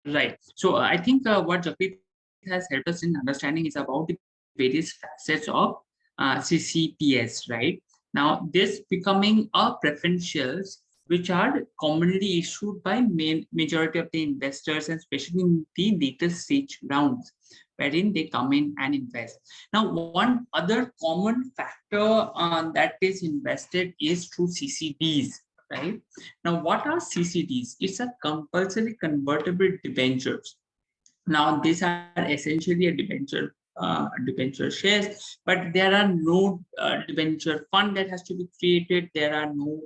Right. So I think what Japit has helped us in understanding is about the various facets of CCPS, right? Now, this becoming a preferentials which are commonly issued by majority of the investors, and especially in the later stage rounds, wherein they come in and invest. Now, one other common factor that is invested is through CCDs, right? Now, what are CCDs? It's a compulsory convertible debentures. Now, these are essentially a debenture shares, but there are no debenture fund that has to be created. There are no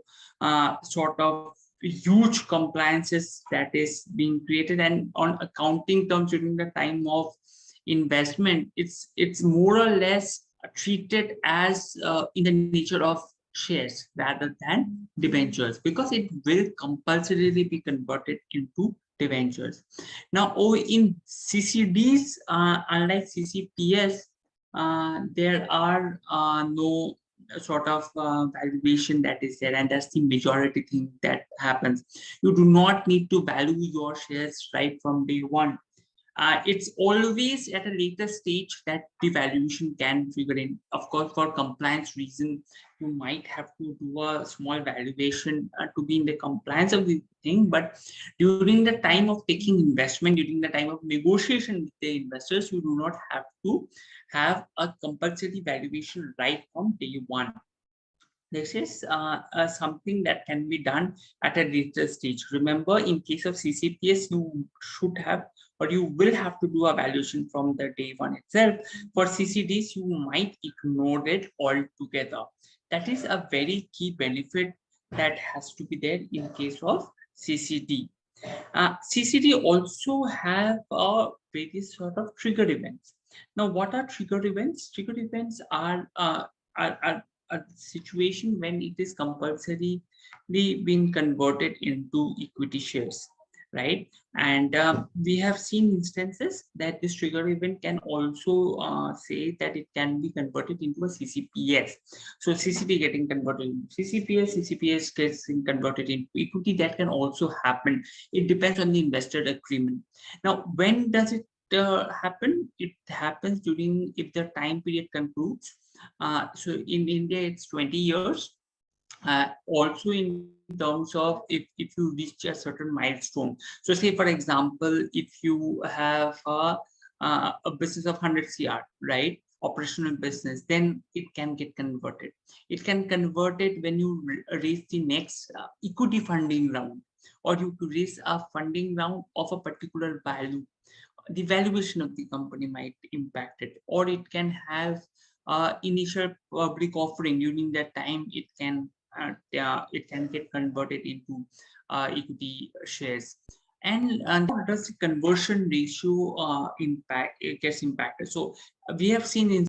sort of huge compliances that is being created, and on accounting terms during the time of investment, it's more or less treated as in the nature of shares rather than debentures, because it will compulsorily be converted into debentures. Now, in CCDs, unlike CCPS, there are no sort of valuation that is there, and that's the majority thing that happens. You do not need to value your shares right from day one. It's always at a later stage that the valuation can figure in. Of course, for compliance reason, you might have to do a small valuation to be in the compliance of the thing. But during the time of taking investment, during the time of negotiation with the investors, you do not have to have a compulsory valuation right from day one. This is something that can be done at a later stage. Remember, in case of CCPS, you should have, or you will have to do a valuation from the day one itself. For CCDs, you might ignore it altogether. That is a very key benefit that has to be there in case of CCD. CCD also have various sort of trigger events. Now, what are trigger events? Trigger events are a situation when it is compulsorily being converted into equity shares, right? And we have seen instances that this trigger event can also say that it can be converted into a CCPS. So CCP getting converted into CCPS, CCPS getting converted into equity. That can also happen. It depends on the investor agreement. Now, when does it happen? It happens during, if the time period concludes. So in India, it's 20 years. Also in terms of if you reach a certain milestone. So say, for example, if you have a business of 100 CR, right? Operational business, then it can get converted. It can convert it when you raise the next equity funding round, or you raise a funding round of a particular value. The valuation of the company might impact it, or it can have initial public offering. During that time, it can get converted into equity shares. And how does the conversion ratio impact? It gets impacted. So we have seen in